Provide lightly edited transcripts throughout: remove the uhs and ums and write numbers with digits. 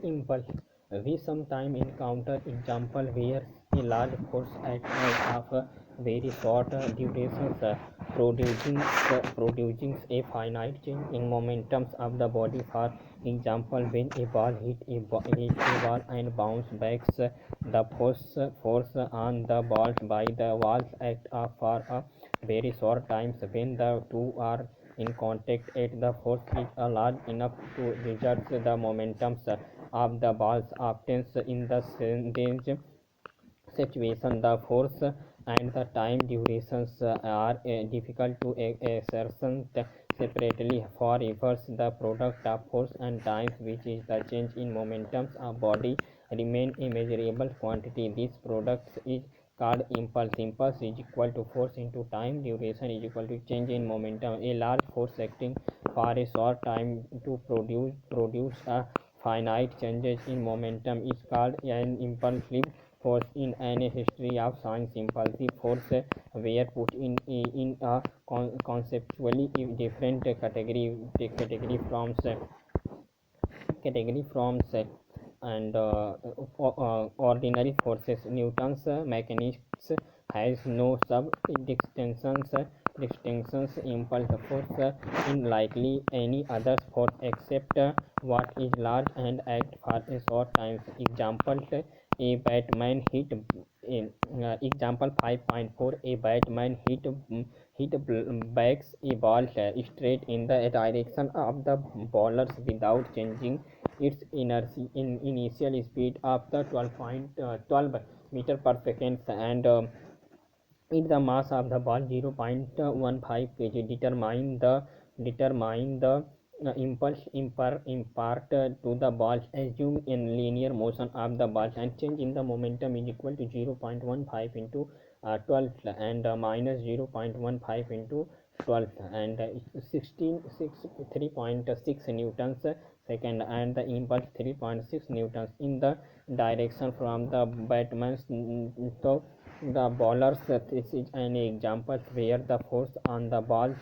Impulse. We sometimes encounter example where a large force acts of a very short duration, producing a finite change in momentum of the body. For example, when a ball hit a wall and bounce back, the force on the ball by the walls act for a very short time. When the two are in contact at the force is large enough to result the momentum of the balls often in the same situation. The force and the time durations are difficult to ascertain separately. For reverse, the product of force and time, which is the change in momentum of body, remain a measurable quantity. This product is called impulse. Impulse is equal to force into time duration is equal to change in momentum. A large force acting for a short time to produce a finite changes in momentum is called an impulsive force. In any history of science, impulsive force were put in a conceptually different category from and ordinary forces. Newton's mechanics has no distinctions impulse force in likely any other force except what is large and act for a short time. A batman hit in example 5.4. A batman hit backs a ball straight in the direction of the bowlers without changing its initial speed of the 12 meter per second, and if the mass of the ball 0.15 kg. Determine the impulse impart to the ball. Assume in linear motion of the ball, and change in the momentum is equal to 0.15 into 12 and minus 0.15 into 12 and 3.6 newtons second, and the impulse 3.6 newtons in the direction from the batman's to the bowlers. This is an example where the force on the ball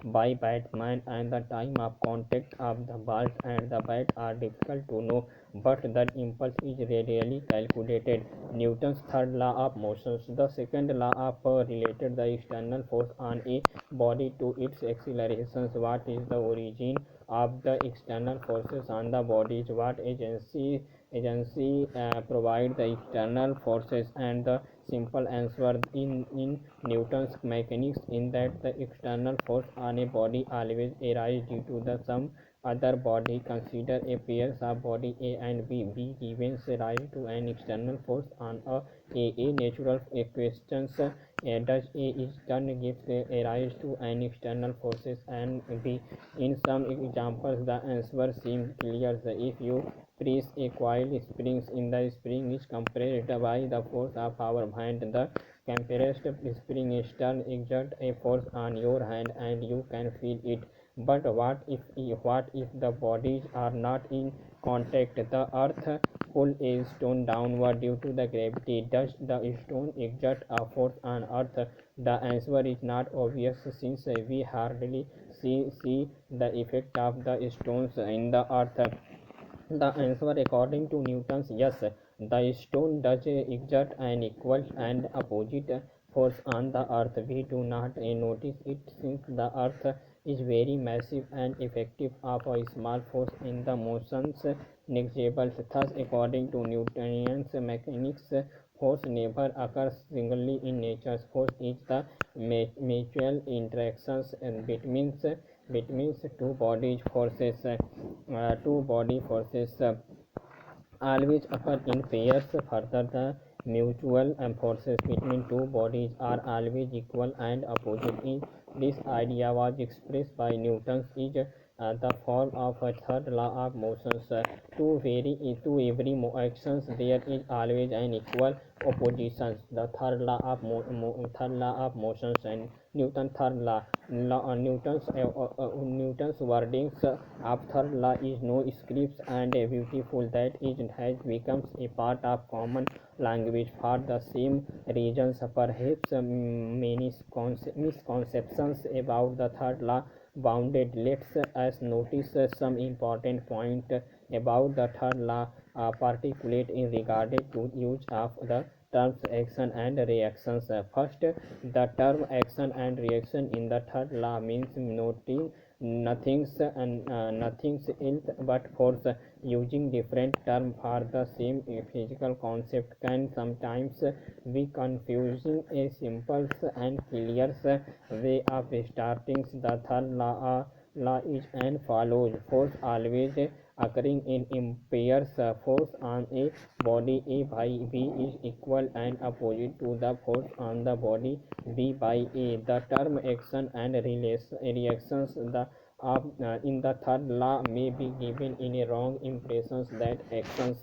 by batsman and the time of contact of the ball and the bat are difficult to know, but the impulse is readily calculated. Newton's third law of motion. The second law of related the external force on a body to its accelerations. What is the origin of the external forces on the body? What agency provide the external forces? And the simple answer in Newton's mechanics in that the external force on a body always arises due to the some other body. Consider a pairs of body A and B. B gives rise to an external force on A. Natural questions does A is turn gives rise to an external forces and B. In some examples, the answer seems clear. If you press a coil springs in the spring is compressed by the force of our hand. The compressed spring is turn exert a force on your hand and you can feel it. But what if the bodies are not in contact? The earth pull a stone downward due to the gravity. Does the stone exert a force on earth? The answer is not obvious since we hardly see the effect of the stones in the earth. The answer according to Newton's yes, the stone does exert an equal and opposite force on the earth. We do not notice it since the earth is very massive and effective of a small force in the motions negligible. Thus, according to Newtonian mechanics, force never occurs singly in nature. Force is the mutual interactions between two bodies forces. Two body forces always occur in pairs. Further, the mutual forces between two bodies are always equal and opposite. This idea was expressed by Newton's is the form of a third law of motions. To every actions there is always an equal opposition. The third law of motions and Newton's third Newton's wordings of third law is no scripts and beautiful that it has become a part of common language. For the same reasons, perhaps many misconceptions about the third law bounded. Let us notice some important point about the third law. particulate in regarded to use of the terms action and reactions. First, the term action and reaction in the third law means noting nothing's and nothing's else but force. Using different terms for the same physical concept can sometimes be confusing. A simple and clear way of starting the third law is and follows. Force always occurring in pairs. Force on a body A by B is equal and opposite to the force on the body B by A. The term action and reactions in the third law may be given in a wrong impressions that actions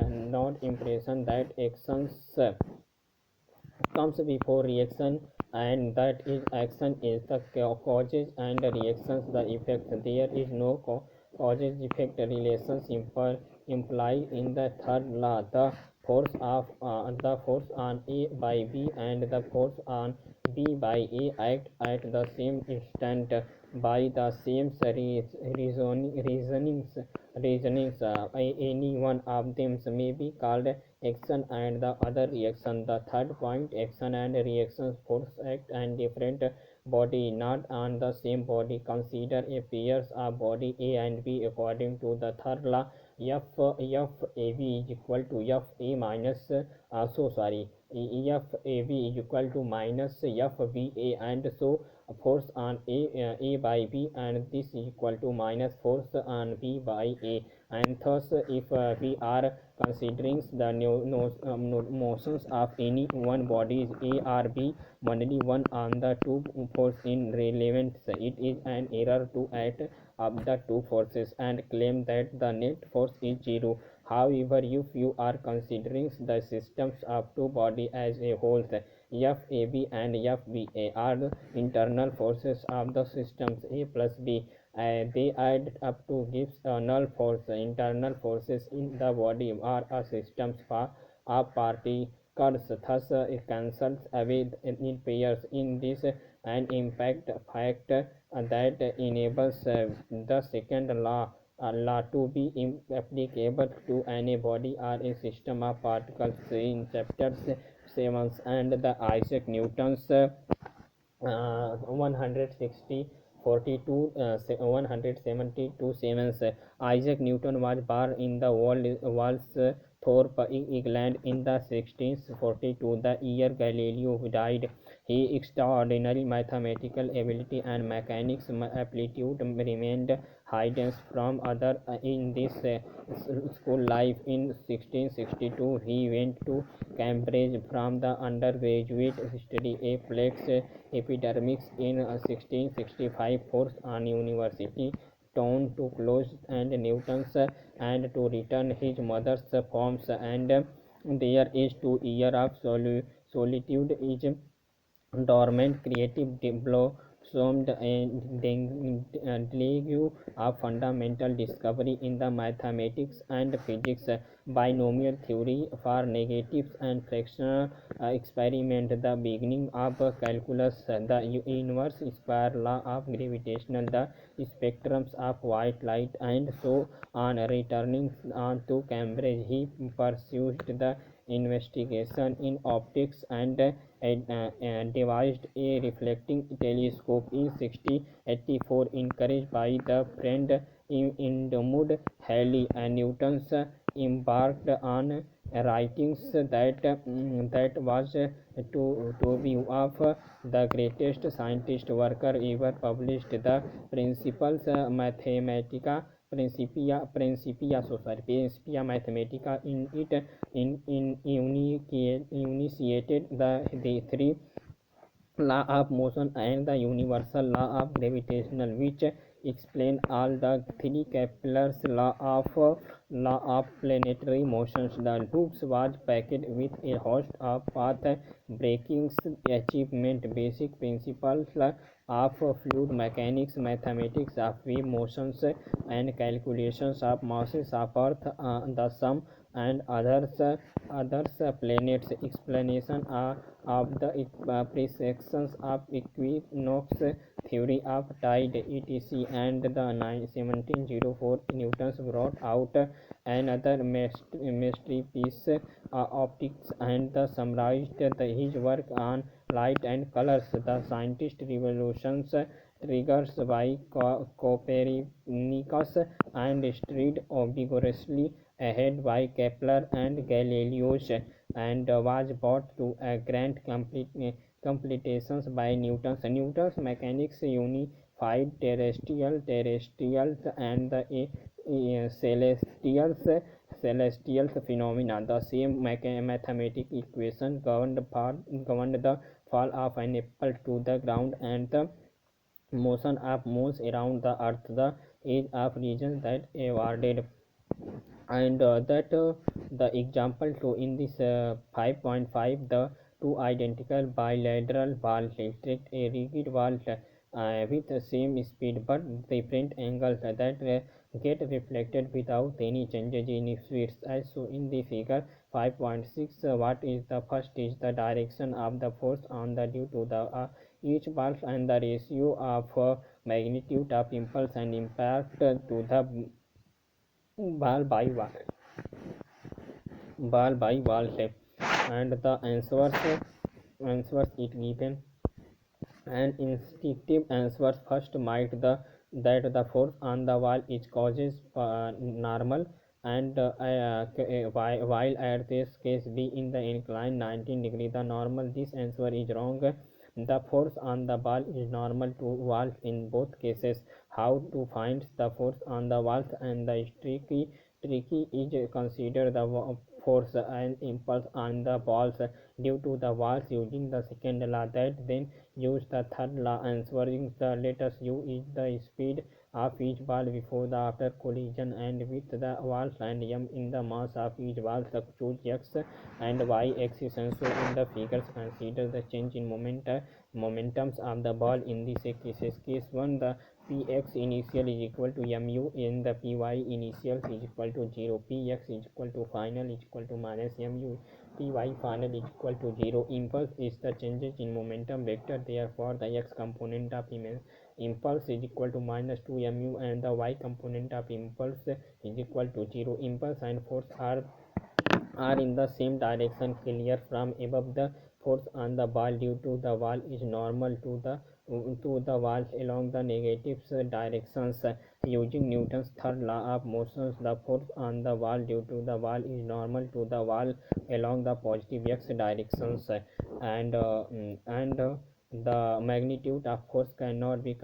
not impression that actions comes before reaction, and that is action is the causes and reactions the effects. There is no causes effect relations implied in the third law. The force on A by B and the force on B by A act at the same instant by the same reasonings. Any one of them may be called action and the other reaction. The third point, action and reactions force act and different body, not on the same body. Consider a pairs of body A and B according to the third law. FAB is equal to FA minus FAB is equal to minus FBA, and so force on A by B, and this is equal to minus force on B by A. And thus if we are considering the motions of any one body A or B, only one on the two force in relevance, it is an error to add up the two forces and claim that the net force is zero. However, if you are considering the systems of two bodies as a whole, FAB and FBA are the internal forces of the systems A plus B. They add up to gives a null force. Internal forces in the body are a systems of particles, thus it cancels away in pairs. In this an impact fact that enables the second law to be applicable to any body or a system of particles. In chapters 7 and the Isaac Newton's 160 42 172 7. Isaac Newton was born in the Walsthorpe, England in the 1642, the year Galileo died. His extraordinary mathematical ability and mechanics aptitude remained hidden from others in this school life. In 1662, he went to Cambridge from the undergraduate study a flex epidemics. In 1665, forced on university town to close and Newton's and to return his mother's farms, and there is 2 years of solitude is dormant creative blossomed and deluge of fundamental discovery in the mathematics and physics. Binomial theory for negatives and fractional experiment, the beginning of calculus, the inverse square law of gravitation, the spectrums of white light, and so on. Returning on to Cambridge, he pursued the investigation in optics and devised a reflecting telescope. In 1684, encouraged by the friend Edmund Halley, Newton's embarked on writings that was to be of the greatest scientist worker ever published. The Principles Mathematica Principia Mathematica in it initiated the three law of motion and the universal law of gravitation, which explain all the three Kepler's law of planetary motions. The books was packed with a host of path-breaking achievement, basic principles of fluid mechanics, mathematics of wave motions, and calculations of masses of Earth, the Sun, and others planets, explanation of the precessions of equinox theory of tide etc. And the 1704 Newton's brought out another masterpiece, optics, and the summarized his work on light and colors. The scientist revolutions triggers by Copernicus and stayed vigorously ahead by Kepler and Galileo, and was brought to a grand completions by Newton's mechanics unified terrestrials and the celestials phenomena. The same mathematical equation governed the fall of an apple to the ground and the motion of moons around the earth, the age of reason that awarded. And that the example to in this 5.5, the two identical bilateral balls restrict a rigid ball with the same speed but different angles that get reflected without any changes in speeds, as so in the figure 5.6. What is the first is the direction of the force on the due to the each ball and the ratio of magnitude of impulse and impact to the ball by ball shape. And the answers it given an instinctive answer first might the that the force on the wall is causes normal, and while at this case b in the incline 19 degree the normal. This answer is wrong. The force on the ball is normal to walls in both cases. How to find the force on the walls? And the tricky is consider the force and impulse on the balls due to the walls using the second law, that then use the third law. Answering the letters u is the speed of each ball before the after collision and with the walls, and m in the mass of each ball. So choose x and y axis. And so in the figures consider the change in momentums of the ball in this cases. Case 1, the px initial is equal to mu, in the py initial is equal to 0, px is equal to final is equal to minus mu, py final is equal to 0. Impulse is the changes in momentum vector, therefore the x component of impulse is equal to minus 2 mu and the y component of impulse is equal to 0. Impulse and force are in the same direction. Clear from above, the force on the ball due to the wall is normal to the walls along the negative directions. Using Newton's third law of motion, the force on the wall due to the wall is normal to the wall along the positive x directions. And the magnitude of force cannot be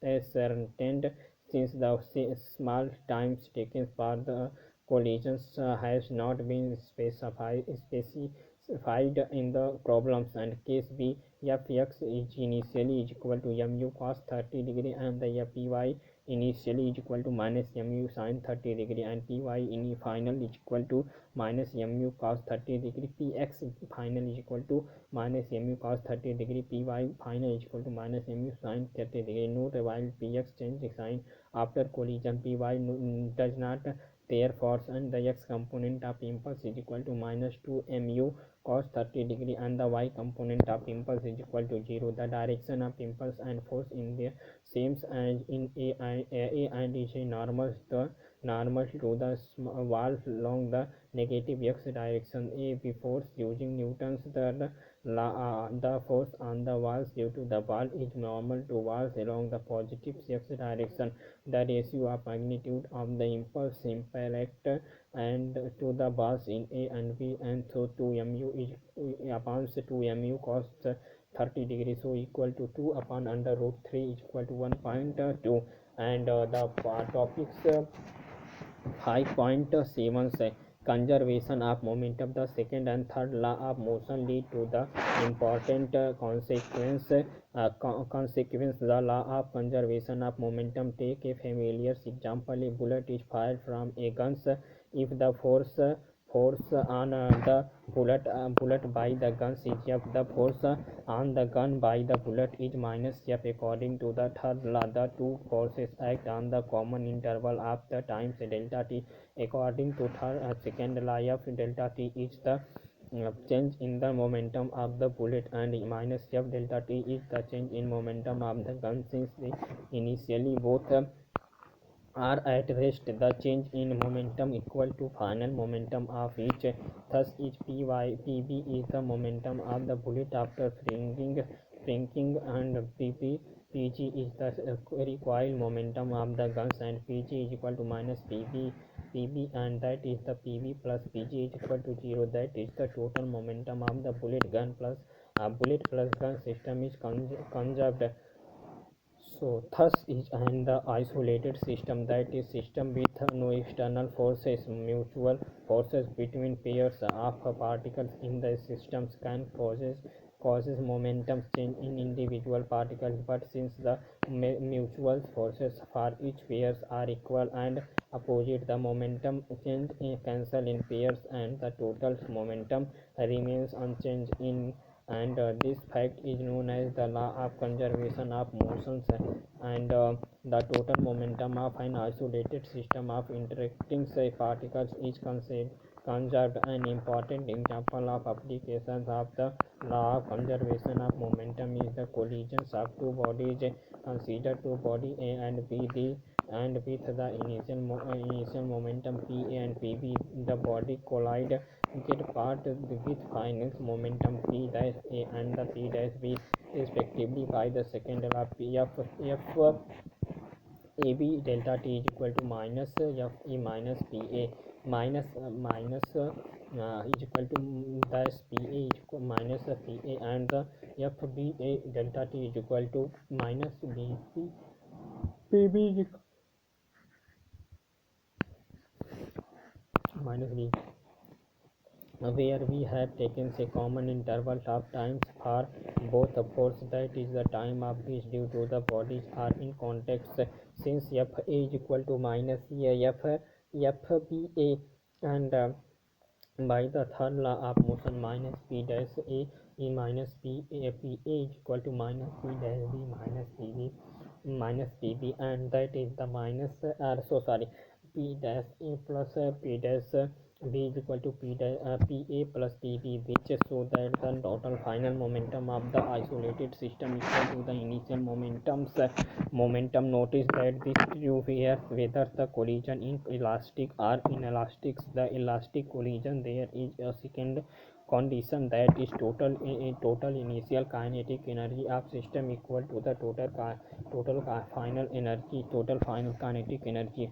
ascertained since the small times taken for the collisions has not been specified in the problems. And case b, fx is initially is equal to mu cos 30 degree and the py initially is equal to minus mu sin 30 degree and py in final is equal to minus mu cos 30 degree. Px final is equal to minus mu cos 30 degree, py final is equal to minus mu sin 30 degree. Note, while px change sign after collision, py does not. Therefore, and the x component of impulse is equal to minus 2 mu cos 30 degree and the y component of impulse is equal to 0. The direction of impulse and force in the same as in a and is a normal to the wall along the negative x direction. A before using Newton's third law, the force on the walls due to the ball is normal to walls along the positive x direction. The ratio of magnitude of the impulse impact and to the balls in A and B, and so 2 mu is upon 2 mu cos 30 degree, so equal to 2 upon under root 3 is equal to 1.2. And the topics 5.7 say conservation of momentum. The second and third law of motion lead to the important consequence. The law of conservation of momentum. Take a familiar example: a bullet is fired from a gun. If the force on the bullet by the gun is f, the force on the gun by the bullet is minus f. According to the third law, the two forces act on the common interval of the times delta t. According to second law, f delta t is the change in the momentum of the bullet, and minus f delta t is the change in momentum of the gun. Since initially both are at rest, the change in momentum equal to final momentum of each. Thus each pb is the momentum of the bullet after sprinting, and pg is the recoil momentum of the guns, and pg is equal to minus pb, and that is the pb plus pg is equal to 0. That is the total momentum of the bullet plus gun system is conserved. So thus is and the isolated system, that is system with no external forces. Mutual forces between pairs of particles in the systems can causes momentum change in individual particles, but since the mutual forces for each pairs are equal and opposite, the momentum change cancel in pairs and the total momentum remains unchanged in. And this fact is known as the law of conservation of motions. And the total momentum of an isolated system of interacting particles is conserved. An important example of applications of the law of conservation of momentum is the collisions of two bodies. Consider two body A and B, and with the initial momentum pa and pb, the body collide get part with final momentum p dash a and the p dash b respectively by the second law. F ab delta t is equal to minus f e minus pa is equal to dash pa is equal minus pa, and the f b a delta t is equal to minus bp pb is minus b, where we have taken a common interval of times for both the force, that is the time of which due to the bodies are in context. Since f a is equal to minus f b a, and by the third law of motion minus p dash a e minus p a is equal to minus p dash b minus pb minus pb, and that is the minus so sorry, p dash a plus p dash b is equal to pa plus pb, which show that the total final momentum of the isolated system equal to the initial momentum. Notice that this true here whether the collision in elastic or inelastic. The elastic collision, there is a second condition, that is total initial kinetic energy of system equal to the total final kinetic energy.